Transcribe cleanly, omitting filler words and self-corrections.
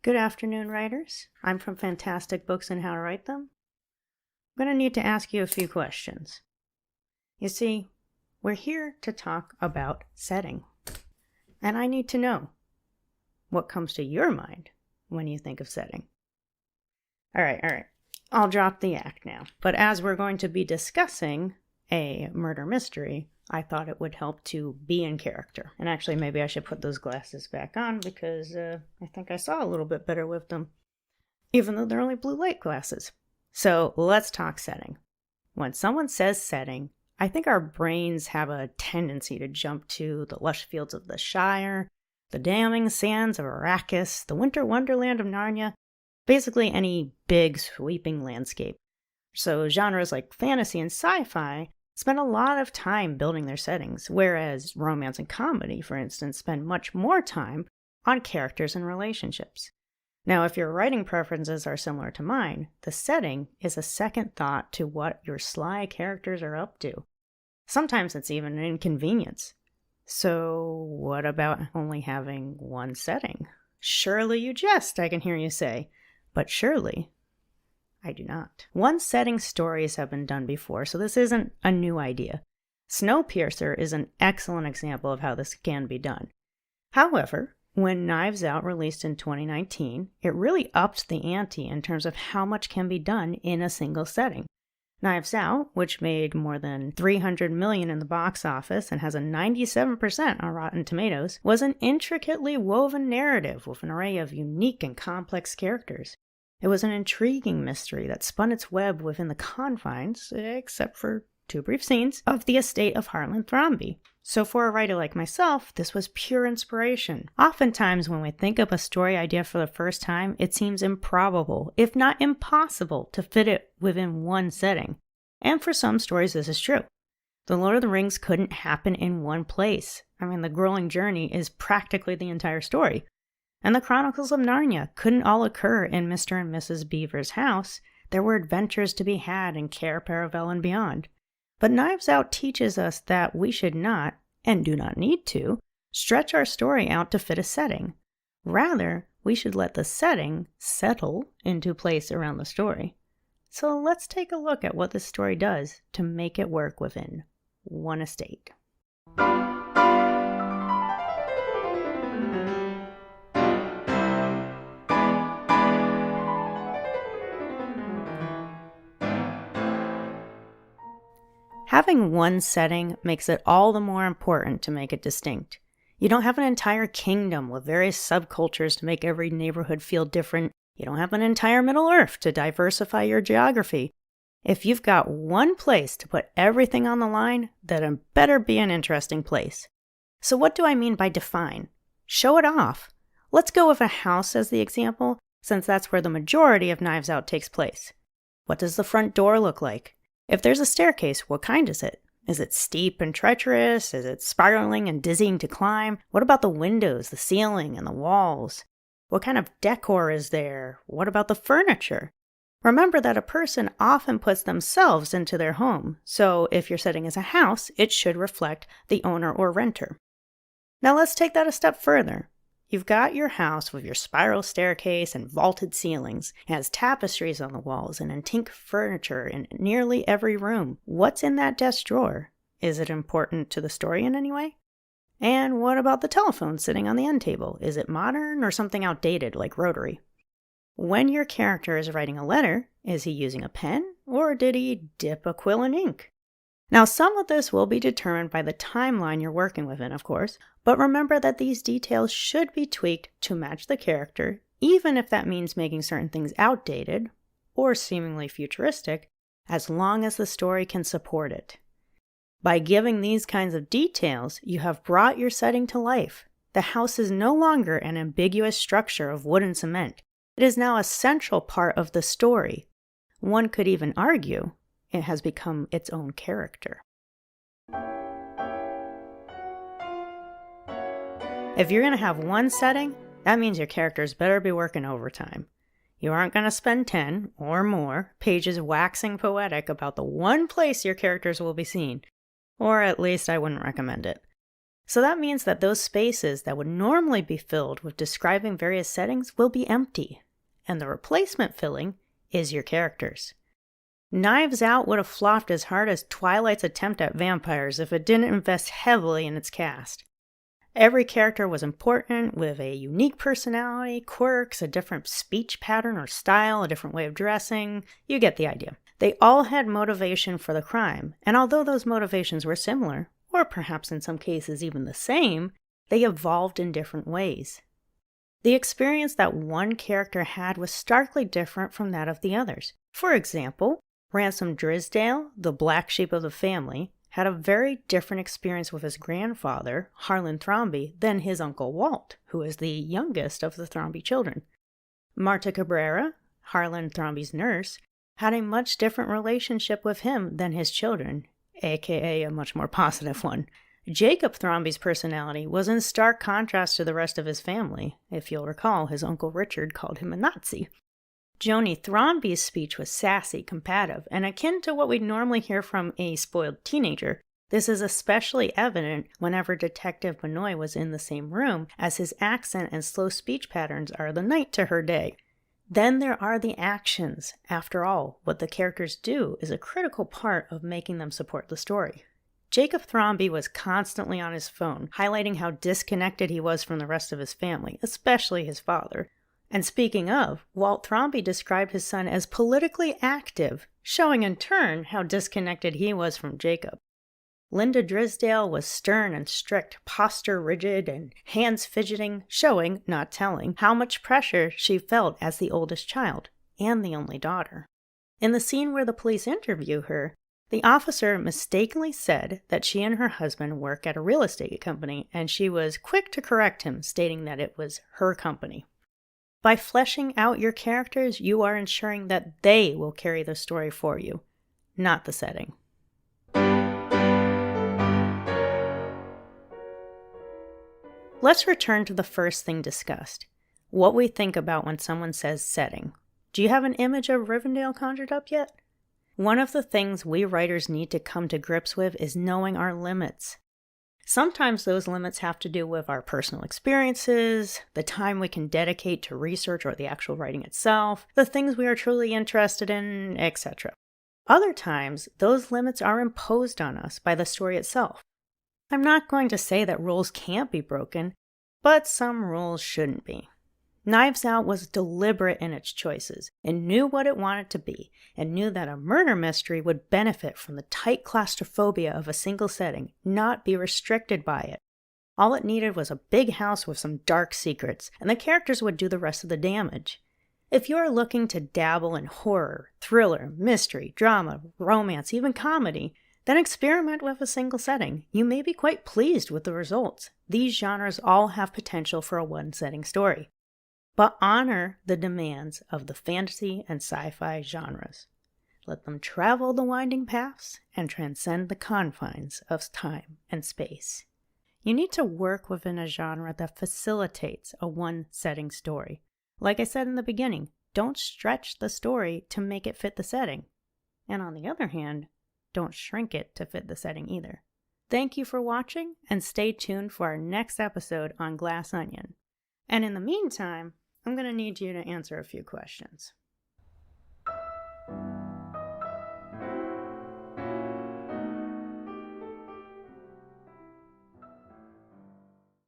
Good afternoon, writers. I'm from Fantastic Books and How to Write Them. I'm going to need to ask you a few questions. You see, we're here to talk about setting. And I need to know what comes to your mind when you think of setting. All right. I'll drop the act now. But as we're going to be discussing a murder mystery, I thought it would help to be in character. And actually, maybe I should put those glasses back on because I think I saw a little bit better with them, even though they're only blue light glasses. So let's talk setting. When someone says setting, I think our brains have a tendency to jump to the lush fields of the Shire, the damning sands of Arrakis, the winter wonderland of Narnia, basically any big sweeping landscape. So genres like fantasy and sci-fi spend a lot of time building their settings, whereas romance and comedy, for instance, spend much more time on characters and relationships. Now, if your writing preferences are similar to mine, the setting is a second thought to what your sly characters are up to. Sometimes it's even an inconvenience. So what about only having one setting? Surely you jest, I can hear you say, but surely I do not. One-setting stories have been done before, so this isn't a new idea. Snowpiercer is an excellent example of how this can be done. However, when Knives Out released in 2019, it really upped the ante in terms of how much can be done in a single setting. Knives Out, which made more than $300 million in the box office and has a 97% on Rotten Tomatoes, was an intricately woven narrative with an array of unique and complex characters. It was an intriguing mystery that spun its web within the confines, except for 2 brief scenes, of the estate of Harlan Thrombey. So for a writer like myself, this was pure inspiration. Oftentimes when we think of a story idea for the first time, it seems improbable, if not impossible, to fit it within one setting. And for some stories this is true. The Lord of the Rings couldn't happen in one place. The grueling journey is practically the entire story. And the Chronicles of Narnia couldn't all occur in Mr. and Mrs. Beaver's house. There were adventures to be had in Cair Paravel and beyond. But Knives Out teaches us that we should not, and do not need to, stretch our story out to fit a setting. Rather, we should let the setting settle into place around the story. So let's take a look at what this story does to make it work within one estate. Having one setting makes it all the more important to make it distinct. You don't have an entire kingdom with various subcultures to make every neighborhood feel different. You don't have an entire Middle Earth to diversify your geography. If you've got one place to put everything on the line, then it better be an interesting place. So what do I mean by define? Show it off. Let's go with a house as the example, since that's where the majority of Knives Out takes place. What does the front door look like? If there's a staircase, what kind is it? Is it steep and treacherous? Is it spiraling and dizzying to climb? What about the windows, the ceiling, and the walls? What kind of decor is there? What about the furniture? Remember that a person often puts themselves into their home, so if your setting is a house, it should reflect the owner or renter. Now let's take that a step further. You've got your house with your spiral staircase and vaulted ceilings. It has tapestries on the walls and antique furniture in nearly every room. What's in that desk drawer? Is it important to the story in any way? And what about the telephone sitting on the end table? Is it modern or something outdated like rotary? When your character is writing a letter, is he using a pen or did he dip a quill in ink? Now, some of this will be determined by the timeline you're working within, of course, but remember that these details should be tweaked to match the character, even if that means making certain things outdated or seemingly futuristic, as long as the story can support it. By giving these kinds of details, you have brought your setting to life. The house is no longer an ambiguous structure of wood and cement. It is now a central part of the story. One could even argue it has become its own character. If you're going to have one setting, that means your characters better be working overtime. You aren't going to spend 10 or more pages waxing poetic about the one place your characters will be seen, or at least I wouldn't recommend it. So that means that those spaces that would normally be filled with describing various settings will be empty, and the replacement filling is your characters. Knives Out would have flopped as hard as Twilight's attempt at vampires if it didn't invest heavily in its cast. Every character was important, with a unique personality, quirks, a different speech pattern or style, a different way of dressing. You get the idea. They all had motivation for the crime, and although those motivations were similar, or perhaps in some cases even the same, they evolved in different ways. The experience that one character had was starkly different from that of the others. For example, Ransom Drysdale, the black sheep of the family, had a very different experience with his grandfather, Harlan Thrombey, than his uncle Walt, who is the youngest of the Thrombey children. Marta Cabrera, Harlan Thrombey's nurse, had a much different relationship with him than his children, aka a much more positive one. Jacob Thrombey's personality was in stark contrast to the rest of his family. If you'll recall, his uncle Richard called him a Nazi. Joni Thrombey's speech was sassy, combative, and akin to what we'd normally hear from a spoiled teenager. This is especially evident whenever Detective Benoit was in the same room, as his accent and slow speech patterns are the night to her day. Then there are the actions. After all, what the characters do is a critical part of making them support the story. Jacob Thrombey was constantly on his phone, highlighting how disconnected he was from the rest of his family, especially his father. And speaking of, Walt Thrombey described his son as politically active, showing in turn how disconnected he was from Jacob. Linda Drysdale was stern and strict, posture rigid, and hands fidgeting, showing, not telling, how much pressure she felt as the oldest child, and the only daughter. In the scene where the police interview her, the officer mistakenly said that she and her husband work at a real estate company, and she was quick to correct him, stating that it was her company. By fleshing out your characters, you are ensuring that they will carry the story for you, not the setting. Let's return to the first thing discussed, what we think about when someone says setting. Do you have an image of Rivendell conjured up yet? One of the things we writers need to come to grips with is knowing our limits. Sometimes those limits have to do with our personal experiences, the time we can dedicate to research or the actual writing itself, the things we are truly interested in, etc. Other times, those limits are imposed on us by the story itself. I'm not going to say that rules can't be broken, but some rules shouldn't be. Knives Out was deliberate in its choices. It knew what it wanted to be, and knew that a murder mystery would benefit from the tight claustrophobia of a single setting, not be restricted by it. All it needed was a big house with some dark secrets, and the characters would do the rest of the damage. If you're looking to dabble in horror, thriller, mystery, drama, romance, even comedy, then experiment with a single setting. You may be quite pleased with the results. These genres all have potential for a one-setting story. But honor the demands of the fantasy and sci-fi genres. Let them travel the winding paths and transcend the confines of time and space. You need to work within a genre that facilitates a one-setting story. Like I said in the beginning, don't stretch the story to make it fit the setting. And on the other hand, don't shrink it to fit the setting either. Thank you for watching, and stay tuned for our next episode on Glass Onion. And in the meantime, I'm going to need you to answer a few questions.